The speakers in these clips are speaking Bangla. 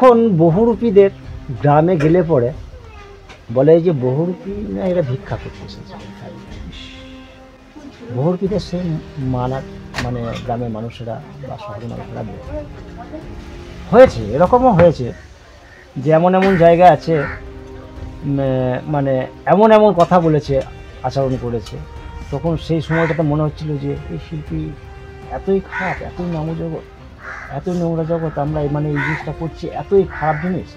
এখন বহুরূপীদের গ্রামে গেলে পরে বলে যে বহুরূপী না এরা ভিক্ষা করতে এসেছে। বহুরূপীদের সে মানে গ্রামের মানুষেরা বা শহরের মানুষেরা হয়েছে, এরকমও হয়েছে যে এমন এমন জায়গা আছে, মানে এমন এমন কথা বলেছে, আচরণ করেছে, তখন সেই সময়টাতে মনে হচ্ছিল যে এই শিল্পী এতই খারাপ, এতই নামজগৎ, এতই নোংরা জগৎ, আমরা মানে এই জিনিসটা করছি, এতই খারাপ জিনিস,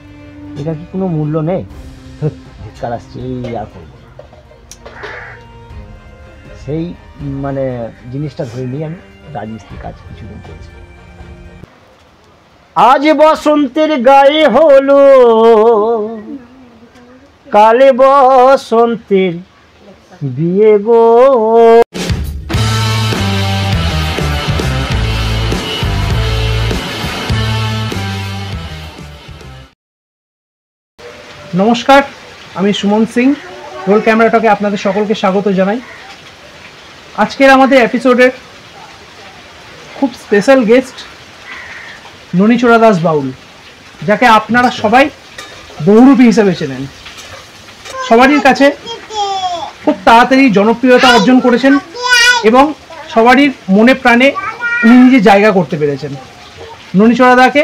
এটা কি কোনো মূল্য নেই? ধিক্কার আসছে, এই আর করবো। সেই মানে জিনিসটা ধরে নিয়ে আমি রাজমিস্ত্রির কাজ কিছুদিন করেছি। আজ বসন্তের গায়ে হলো, কালে বসন্তের বিয়ে গো। নমস্কার, আমি সুমন সিং, রোল ক্যামেরা টকে আপনাদের সকলকে স্বাগত জানাই। আজকের আমাদের এপিসোডের খুব স্পেশাল গেস্ট ননীচোড়া দাস বাউল, যাকে আপনারা সবাই বহুরূপী হিসেবে চেনেন। সবারই কাছে খুব তাড়াতাড়ি জনপ্রিয়তা অর্জন করেছেন এবং সবারই মনে প্রাণে উনি নিজে জায়গা করতে পেরেছেন। ননীচোড়া দাকে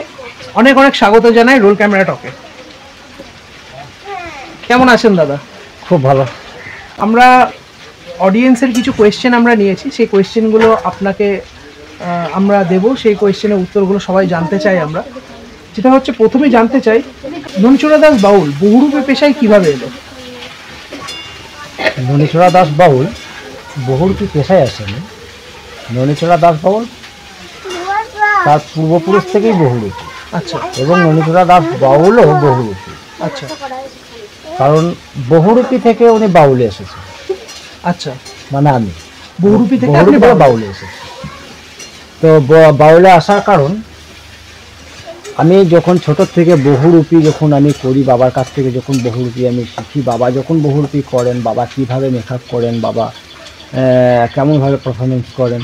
অনেক অনেক স্বাগত জানাই রোল ক্যামেরা টকে। কেমন আছেন দাদা? খুব ভালো। আমরা অডিয়েন্সের কিছু কোয়েশ্চেন আমরা নিয়েছি, সেই কোয়েশ্চেনগুলো আপনাকে আমরা দেব। সেই কোয়েশ্চেনের উত্তরগুলো সবাই জানতে চাই আমরা। যেটা হচ্ছে, প্রথমে জানতে চাই ননীচোড়া দাস বাউল বহুরূপী পেশায় কিভাবে এলো? ননীচোড়া দাস বাউল বহুরূপী পেশায় আসেনি। ননীচোড়া দাস বাউল তার পূর্বপুরুষ থেকেই বহুরূপী। আচ্ছা। এবং ননীচোড়া দাস বাউলও বহুরূপী। আচ্ছা। কারণ বহুরূপী থেকে উনি বাউলে এসেছে। আচ্ছা, মানে আমি বহুরূপী থেকে বাউলে এসেছি। তো বাউলে আসার কারণ, আমি যখন ছোট থেকে বহুরূপী যখন আমি করি, বাবার কাছ থেকে যখন বহুরূপী আমি শিখি, বাবা যখন বহুরূপী করেন, বাবা কীভাবে মেকআপ করেন, বাবা কেমনভাবে পারফরমেন্স করেন,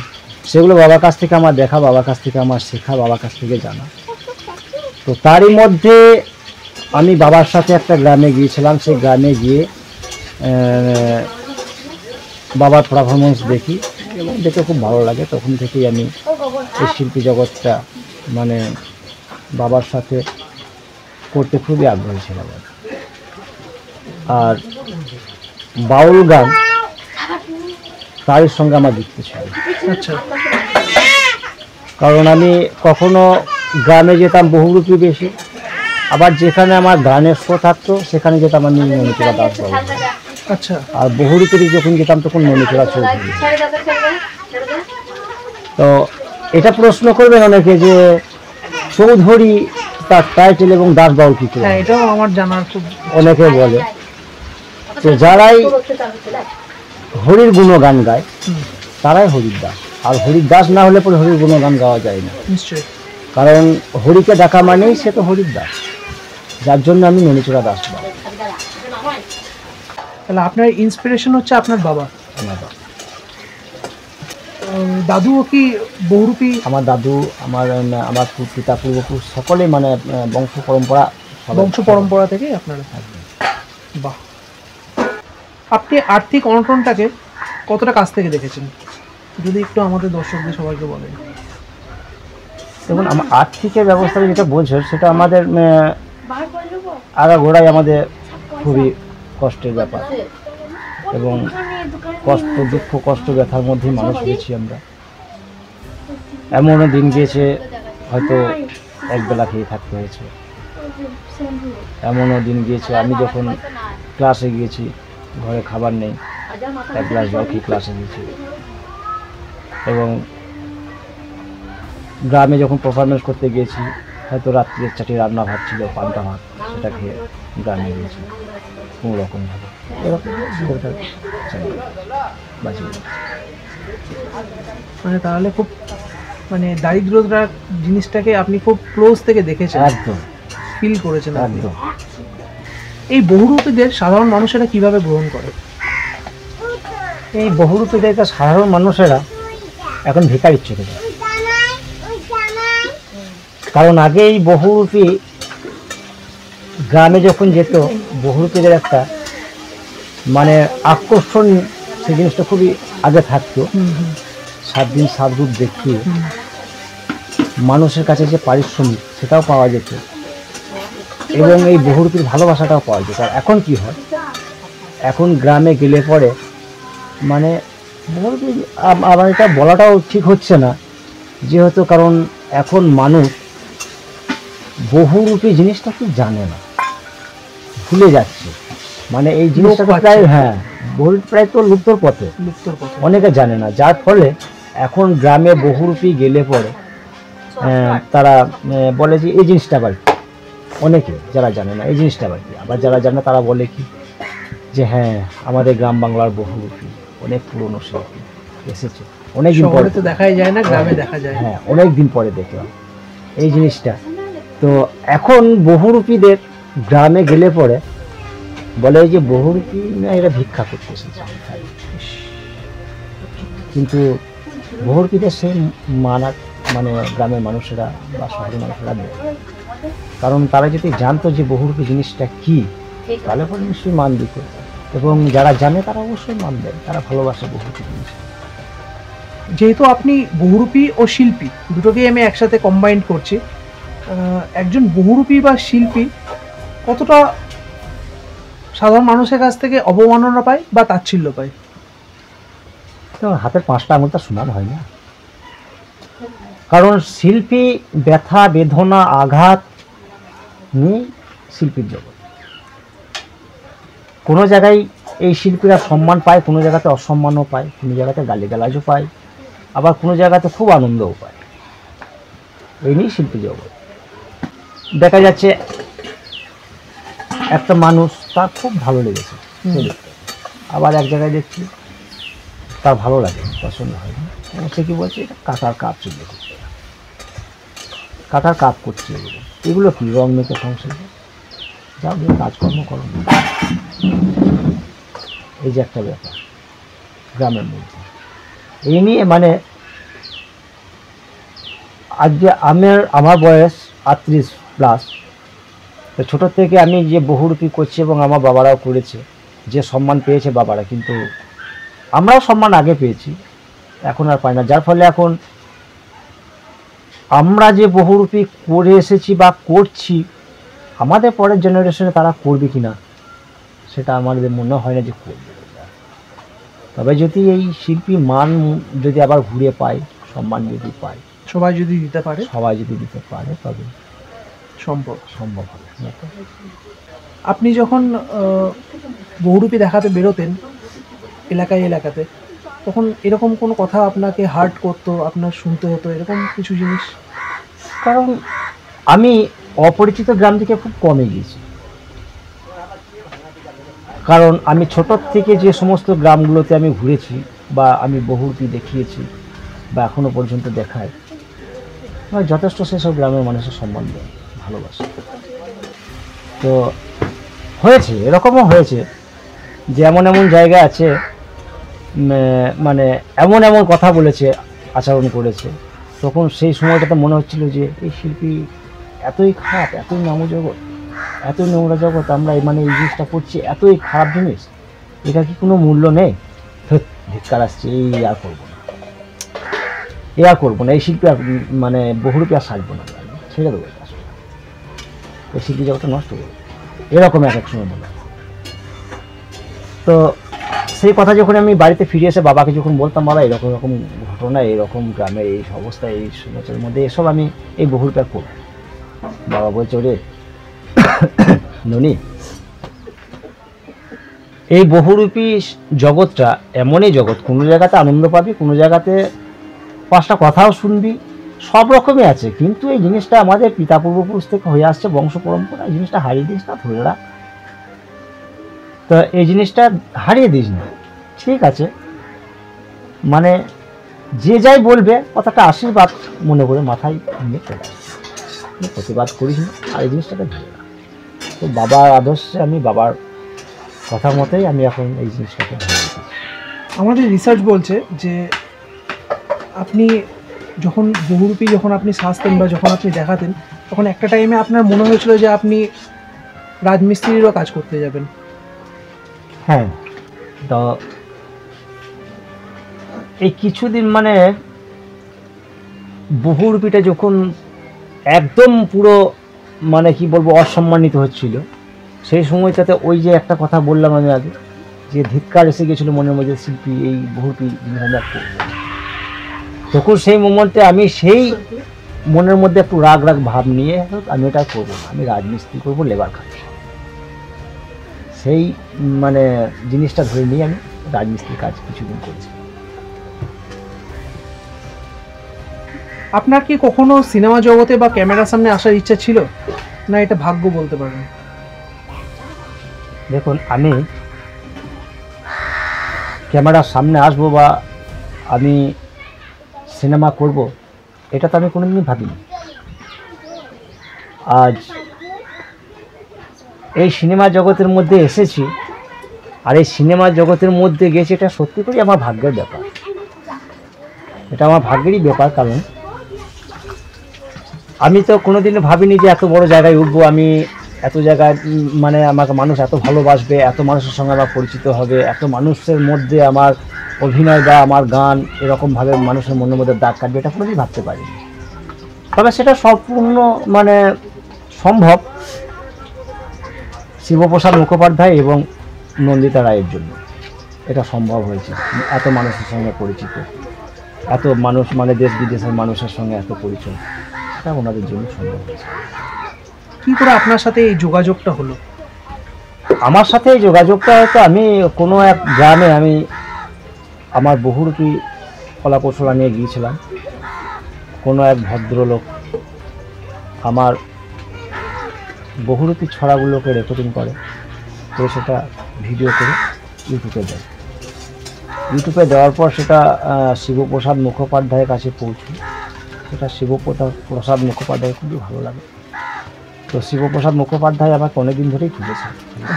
সেগুলো বাবার কাছ থেকে আমার দেখা, বাবার কাছ থেকে আমার শেখা, বাবার কাছ থেকে জানা। তো তারই মধ্যে আমি বাবার সাথে একটা গ্রামে গিয়েছিলাম। সেই গ্রামে গিয়ে বাবার পারফরমেন্স দেখি এবং দেখে খুব ভালো লাগে। তখন থেকেই আমি এই শিল্পী জগৎটা মানে বাবার সাথে করতে খুবই আগ্রহী ছিলাম। আর বাউল গান তারই সঙ্গে আমার যুক্ত ছিল। আচ্ছা। কারণ আমি কখনো গ্রামে যেতাম বহুরূপী বেশি, আবার যেখানে আমার গানের শো থাকতো সেখানে যেতাম আমি ননীচোড়া দাস বাউল। আচ্ছা। আর বহুরূপী যখন যেতাম তখন ননীচোড়া চৌধুরী। তো এটা প্রশ্ন করবেন অনেকে যে চৌধুরী তার টাইটেল এবং দাস বাউল কি করে? হ্যাঁ, এটাও আমার জানার খুব অনেকে বলে। তো যারাই হরির গুণগান গায় তারাই হরির দাস, আর হরির দাস না হলে পরে হরির গুণগান গাওয়া যায় না। নিশ্চয়ই। কারণ হরিকে ডাকা মানেই সে তো হরির দাস, যার জন্য আমি ননীচোড়া দাস বাউল। তাহলে আপনার ইন্সপিরেশন হচ্ছে আপনার বাবা? দাদুও কি বহুরূপী? আমার দাদু, আমার পিতা, পূর্বপুরুষ সকলেই মানে বংশ পরম্পরা থেকেই আপনারা। বাহ। আপনি আর্থিক অনটনটাকে কতটা কাছ থেকে দেখেছেন, যদি একটু আমাদের দর্শকদের সবাইকে বলেন। দেখুন, আমার আর্থিকের ব্যবস্থা যেটা বলছো সেটা আমাদের আগাগোড়াই আমাদের খুবই কষ্টের ব্যাপার, এবং কষ্ট, দুঃখ, কষ্ট, ব্যথার মধ্যেই মানুষ হয়েছি আমরা। এমনও দিন গিয়েছে হয়তো একবেলা খেয়ে থাকতে হয়েছে, এমনও দিন গিয়েছে আমি যখন ক্লাসে গিয়েছি ঘরে খাবার নেই, এক গ্লাস জল খেয়ে ক্লাসে গিয়েছি। এবং গ্রামে যখন পারফরমেন্স করতে গিয়েছি হয়তো রাত্রির চাটি রান্না ভাত ছিল, পান্তা ভাত, সেটা খেয়ে গ্রামে গিয়েছি কোনো রকমভাবে। মানে তাহলে খুব মানে দারিদ্রতা জিনিসটাকে আপনি খুব ক্লোজ থেকে দেখেছেন, একদম ফিল করেছেন একদম। এই বহুরূপীদের সাধারণ মানুষেরা কিভাবে গ্রহণ করে? এই বহুরূপীদেরকে সাধারণ মানুষেরা এখন ভিখারির চোখে যায়। কারণ আগে এই বহুরূপী গ্রামে যখন যেত বহুরূপীদের একটা মানে আকর্ষণ, সেই জিনিসটা খুবই আগে থাকতো। 7 দিন 7 রূপ দেখিয়ে মানুষের কাছে যে পারিশ্রমিক সেটাও পাওয়া যেত, এবং এই বহুরূপীর ভালোবাসাটাও পাওয়া যেত। আর এখন কি হয়, এখন গ্রামে গেলে পরে মানে বহুরূপী, আমার এটা বলাটাও ঠিক হচ্ছে না যেহেতু, কারণ এখন মানুষ বহুরূপী জিনিসটা কি জানে না, ভুলে যাচ্ছে। মানে এই জিনিসটা প্রায় বহুরূপী প্রায় তো লুপ্তর পথে, অনেকে জানে না। যার ফলে এখন গ্রামে বহুরূপী গেলে পরে তারা বলে যে এই জিনিসটা আবার কি, অনেকে যারা জানে না এই জিনিসটা আবার কি। আবার যারা জানে তারা বলে কি যে হ্যাঁ আমাদের গ্রাম বাংলার বহুরূপী অনেক পুরনো শিল্পী এসেছে, অনেকদিন পরে তো দেখাই যায় না, গ্রামে দেখা যায়। হ্যাঁ, অনেকদিন পরে দেখলাম এই জিনিসটা। তো এখন বহুরূপীদের গ্রামে গেলে পরে বলে যে বহুরূপী না, এরা ভিক্ষা করতে এসেছে। কিন্তু বহুরূপীদের সেই মানে গ্রামের মানুষেরা বা শহরের মানুষেরা দেয়, কারণ তারা যদি জানতো যে বহুরূপী জিনিসটা কি, তাহলে পরে নিশ্চয়ই মান দিত। এবং যারা জানে তারা অবশ্যই মান দেয়, তারা ভালোবাসে বহুরূপী জিনিস। যেহেতু আপনি বহুরূপী ও শিল্পী দুটোকেই আমি একসাথে কম্বাইন্ড করছি, একজন বহুরূপী বা শিল্পী কতটা সাধারণ মানুষের কাছ থেকে অবমাননা পায় বা তাচ্ছিল্য পায়? তো হাতের 5টা আঙুলটা সমান হয় না, কারণ শিল্পী ব্যথা বেদনা আঘাত নিয়ে শিল্পীর জগৎ। কোনো জায়গায় এই শিল্পীরা সম্মান পায়, কোনো জায়গাতে অসম্মানও পায়, কোনো জায়গাতে গালিগালাজও পায়, আবার কোনো জায়গাতে খুব আনন্দও পায়। এই নিয়েই শিল্পী জগৎ। দেখা যাচ্ছে একটা মানুষ তার খুব ভালো লেগেছে, আবার এক জায়গায় দেখছি তার ভালো লাগে, পছন্দ হয় না, সে কি বলছে এটা কাটার কাপ চুল্লি করছে, কাটার কাপ করছে। এগুলো কি রং মেখে সংসারে যাও দিয়ে কাজকর্ম করো না। এই যে একটা ব্যাপার গ্রামের মধ্যে, এই নিয়ে মানে আজকে আমার বয়স 38+। তো ছোটোর থেকে আমি যে বহুরূপী করছি এবং আমার বাবারাও করেছে, যে সম্মান পেয়েছে বাবারা, কিন্তু আমরাও সম্মান আগে পেয়েছি, এখন আর পাই না। যার ফলে এখন আমরা যে বহুরূপী করে এসেছি বা করছি, আমাদের পরের জেনারেশনে তারা করবে কি না সেটা আমাদের মনে হয় না যে করবে। তবে যদি এই শিল্পী মান যদি আবার ঘুরে পায়, সম্মান যদি পায়, সবাই যদি দিতে পারে তবে সম্ভব হবে। আপনি যখন বহুরূপী দেখাতে বেরোতেন এলাকাতে, তখন এরকম কোনো কথা আপনাকে হার্ট করতো, আপনার শুনতে হতো এরকম কিছু জিনিস? কারণ আমি অপরিচিত গ্রাম থেকে খুব কমে গিয়েছি, কারণ আমি ছোটোর থেকে যে সমস্ত গ্রামগুলোতে আমি ঘুরেছি বা আমি বহুরূপী দেখিয়েছি বা এখনও পর্যন্ত দেখাই, যথেষ্ট সেসব গ্রামের মানুষের সম্মান দেয়, ভালোবাসে। তো হয়েছে, এরকমও হয়েছে যে এমন জায়গা আছে, মানে এমন কথা বলেছে, আচরণ করেছে, তখন সেই সময়টাতে মনে হচ্ছিল যে এই শিল্পী এতই খারাপ, এতই জগৎ, এতই নোংরা জগৎ, আমরা মানে এই জিনিসটা করছি, এতই খারাপ জিনিস, এটা কি কোনো মূল্য নেই? ধিক্কার আসছে, এই আর করবো না, এই শিল্পী মানে বহুরূপী আর সাজবো না, ছেড়ে দেবো, এই শিল্পী জগৎটা নষ্ট করবো, এরকম এক সময় মনে হয়। তো সেই কথা যখন আমি বাড়িতে ফিরে এসে বাবাকে যখন বলতাম, বাবা এরকম ঘটনা, এরকম গ্রামের এই অবস্থা, এই সমাজের মধ্যে এসব আমি এই বহুরূপী করব, বাবা বলছে ওরে ননি, এই বহুরূপী জগৎটা এমনই জগৎ, কোনো জায়গাতে আনন্দ পাবি, কোনো জায়গাতে 5টা কথাও শুনবি, সব রকমই আছে, কিন্তু এই জিনিসটা আমাদের পিতা পূর্বপুরুষ থেকে হয়ে আসছে, বংশ পরম্পরা, এই জিনিসটা হারিয়ে দিস না, ধরে রাখ। তো এই জিনিসটা হারিয়ে দিস না, ঠিক আছে, মানে যে যাই বলবে কথাটা আশীর্বাদ মনে করে মাথায় নিয়ে চলে আসবে, প্রতিবাদ করিস না, আর এই জিনিসটাকে ধরে রাখ। তো বাবার আদর্শে আমি, বাবার কথা মতোই আমি এখন এই জিনিসটাকে ধরে রেখেছি। আমাদের রিসার্চ বলছে যে আপনি যখন বহুরূপী যখন আপনি সাজতেন বা যখন আপনি দেখাতেন, তখন একটা টাইমে আপনার মনে হয়েছিল যে আপনি রাজমিস্ত্রিরও কাজ করতে যাবেন। হ্যাঁ, তো এই কিছুদিন মানে বহুরূপীটা যখন একদম পুরো মানে কি বলবো অসম্মানিত হচ্ছিল, সেই সময়টাতে ওই যে একটা কথা বললাম আমি আগে, যে ধিক্কার এসে গেছিলো মনের মধ্যে, শিল্পী এই বহুরূপী জিনিস আমি আর করবো না। তখন সেই মোমেন্টে আমি সেই মনের মধ্যে একটু রাগ রাগ ভাব নিয়ে আমি এটা করবো না, আমি রাজমিস্ত্রি করবো, লেবার খাবো, সেই মানে জিনিসটা ধরে নিয়ে আমি রাজমিস্ত্রির কাজ কিছুদিন করেছি। আপনার কি কখনো সিনেমা জগতে বা ক্যামেরার সামনে আসার ইচ্ছা ছিল, না এটা ভাগ্য বলতে পারেন? দেখুন, আমি ক্যামেরার সামনে আসবো বা আমি সিনেমা করব, এটা তো আমি কোনোদিনই ভাবিনি। আজ এই সিনেমা জগতের মধ্যে এসেছি, আর এই সিনেমা জগতের মধ্যে গেছি, এটা সত্যি করে আমার ভাগ্যের ব্যাপার, এটা আমার ভাগ্যেরই ব্যাপার। কারণ আমি তো কোনোদিনও ভাবিনি যে এত বড় জায়গায় উঠবো, আমি এত জায়গায় মানে আমাকে মানুষ এত ভালোবাসবে, এত মানুষের সঙ্গে আমার পরিচিত হবে, এত মানুষের মধ্যে আমার অভিনয় বা আমার গান এরকমভাবে মানুষের মনের মধ্যে দাগ কাটবে, এটা কোনোদিনই ভাবতে পারিনি। তবে সেটা সম্পূর্ণ মানে সম্ভব শিবপ্রসাদ মুখোপাধ্যায় এবং নন্দিতা রায়ের জন্য এটা সম্ভব হয়েছে। এত মানুষের সঙ্গে পরিচিত, এত মানুষ মানে দেশ বিদেশের মানুষের সঙ্গে এত পরিচয়, এটা ওনাদের জন্য সম্ভব হয়েছে। কি করে আপনার সাথে এই যোগাযোগটা হলো? আমার সাথে এই যোগাযোগটা হয়তো আমি কোনো এক গ্রামে আমি আমার বহুরূপী কলাকৌশলা নিয়ে গিয়েছিলাম। কোনো এক ভদ্রলোক আমার বহুরূপী ছড়াগুলোকে রেকর্ডিং করে, তো সেটা ভিডিও করে ইউটিউবে দেয়। ইউটিউবে দেওয়ার পর সেটা শিবপ্রসাদ মুখোপাধ্যায়ের কাছে পৌঁছয়। সেটা শিবপ্রসাদ মুখোপাধ্যায় খুবই ভালো লাগে। তো শিবপ্রসাদ মুখোপাধ্যায় আমাকে অনেকদিন ধরেই খুঁজেছে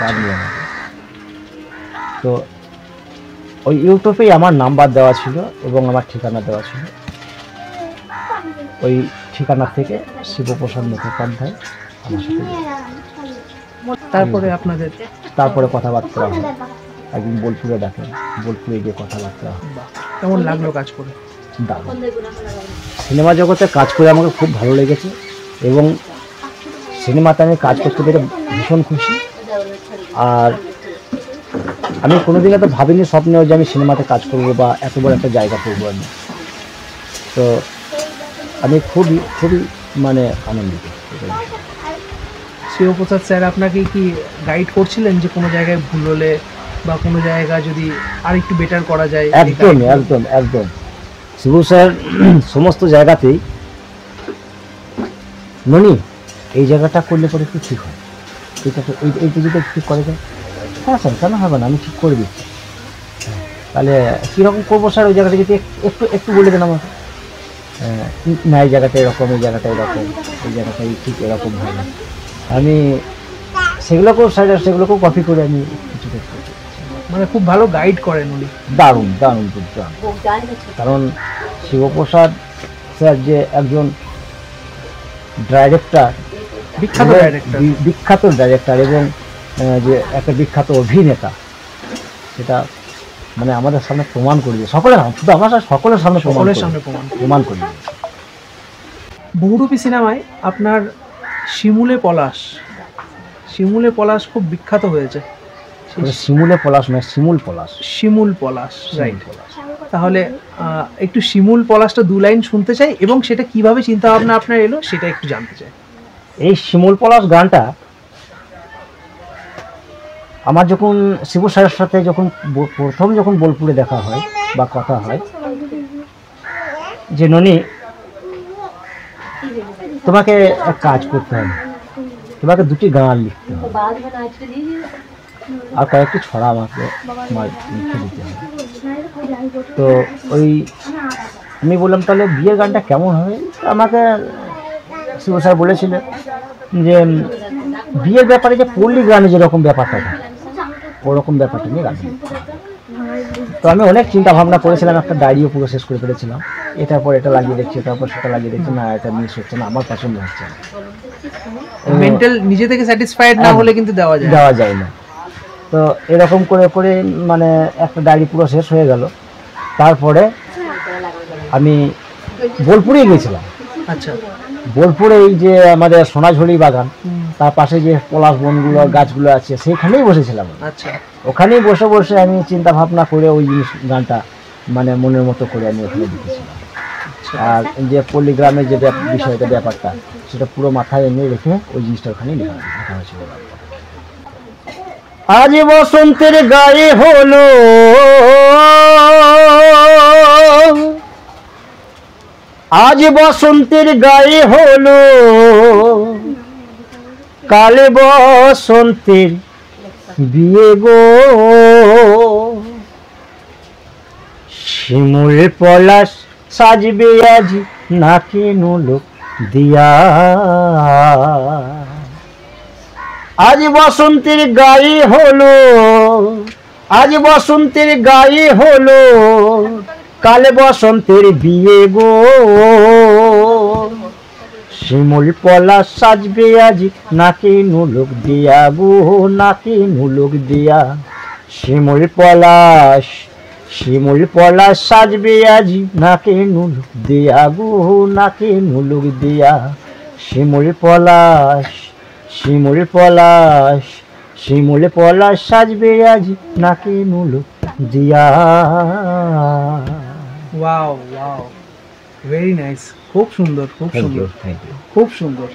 গান নিয়ে আমাকে। তো ওই ইউটিউবেই আমার নাম্বার দেওয়া ছিল এবং আমার ঠিকানা দেওয়া ছিল। ওই ঠিকানা থেকে শিবপ্রসাদ মুখোপাধ্যায় আমার সাথে তারপরে কথাবার্তা হয়। একদিন বোলপুরে ডাকেন, বোলপুরে গিয়ে কথাবার্তা হয়। কেমন লাগলো কাজ করে? দারুণ। সিনেমা জগতে কাজ করে আমাকে খুব ভালো লেগেছে এবং সিনেমাতে আমি কাজ করতে পেরে ভীষণ খুশি। আর আমি কোনোদিন এত ভাবিনি স্বপ্নেও যে আমি সিনেমাতে কাজ করবো বা এত বড় একটা জায়গা করবো আমি। তো আমি খুবই খুবই মানে আনন্দিত। শিবপ্রসাদ স্যার আপনাকে কি গাইড করছিলেন যে কোনো জায়গায় ভুল হলে বা কোনো জায়গা যদি আর একটু বেটার করা যায়? একদম একদম একদম। শিব স্যার সমস্ত জায়গাতেই ননি এই জায়গাটা করলে পরে একটু ঠিক হয়, এইটা এইটা যদি ঠিক করে যায়, হ্যাঁ স্যার কেন হবে না, আমি ঠিক করে দিচ্ছি। তাহলে কীরকম করবো স্যার, ওই জায়গাটা যদি একটু একটু বলে দেন আমাকে। না এই জায়গাটা এরকম, এই জায়গাটা এরকম, এই জায়গাটাই ঠিক এরকম হবে। আমি সেগুলোকেও কপি করে আমি কিছু করতে, মানে খুব ভালো গাইড করেন উনি। দারুণ দারুণ দারুণ। কারণ শিবপ্রসাদ স্যার যে একজন ডাইরেক্টর, বিখ্যাত ডাইরেক্টর এবং যে একটা বিখ্যাত অভিনেতা, সেটা মানে আমাদের সামনে প্রমাণ করে দিয়ে সকলের, শুধু আমার সকলের সামনে প্রমাণ করে দিয়ে। বহুরূপী সিনেমায় আপনার শিমুলে পলাশ খুব বিখ্যাত হয়েছে। শিমুলে পলাশ নয়, শিমুল পলাশ। শিমুল পলাশ, রাইট। তাহলে একটু শিমুল পলাশটা 2 লাইন শুনতে চাই এবং সেটা কিভাবে চিন্তা ভাবনা আপনার এলো সেটা একটু জানতে চাই। এই শিমুল পলাশ গানটা আমার যখন শিব স্যারের সাথে যখন বোলপুরে দেখা হয় বা কথা হয়, যে ননি তোমাকে এক কাজ করতে হবে, তোমাকে 2টি গান লিখতে হবে আর কয়েকটি ছড়া আমাকে লিখে দিতে হবে। তো ওই আমি বললাম তাহলে বিয়ের গানটা কেমন হবে। আমাকে শিব স্যার বলেছিলেন যে বিয়ের ব্যাপারে যে পল্লী গ্রামে যেরকম ব্যাপারটা থাকে ওরকম ব্যাপারটা নিয়ে গান লিখতে হবে। তো আমি অনেক চিন্তা ভাবনা করেছিলাম, একটা ডায়েরিও পুরো শেষ করে ফেলেছিলাম। এটার পর এটা লাগিয়ে দেখছি, এটার পর সেটা লাগিয়ে দেখছি, না এটা মিস হচ্ছে না, আমার পছন্দ হচ্ছে না। মেন্টাল নিজে থেকে স্যাটিসফাইড না হলে কিন্তু দেওয়া যায় না। তো এরকম করে করে মানে একটা ডায়েরি পুরো শেষ হয়ে গেল। তারপরে আমি বোলপুরে গিয়েছিলাম। আচ্ছা, বোলপুরে এই যে আমাদের সোনাঝুরি বাগান, তার পাশে যে পলাশ বনগুলো গাছগুলো আছে সেইখানেই বসেছিলাম। আচ্ছা, ওখানেই বসে বসে আমি চিন্তা ভাবনা করে ওই জিনিস গানটা মানে মনের মতো করে আমি ওখানে লিখেছিলাম। আর যে পল্লীগ্রামের যে বিষয়টা ব্যাপারটা সেটা পুরো মাথায় এনে রেখে ওই জিনিসটা ওখানে লেখা হয়েছিল। আজ বসন্তের গায়ে হলো আজ বসন্তের গায়ে হলো কালে বসন্তের বিয়ে গো, শিমুল পলাশ সাজবে আজ নাকে নোলক দিয়া। আজ বসন্তের গায়ে হলো আজ বসন্তের গায়ে হলো কালে বসন্তের বিয়ে গো, শিমুল পলাশ সাজবে আজ নাকে নোলক দিয়া গো, নাকে নোলক দিয়া। শিমুল পলাশ সাজবে আজ নাকে নোলক দিয়া গো, নাকে নোলক দিয়া। শিমুল পলাশ সাজবে আজ নাকে নোলক দিয়া। ওয়াও ওয়াও, ভেরি নাইস, খুব সুন্দর, খুব সুন্দর, থ্যাংক ইউ। খুব সুন্দর।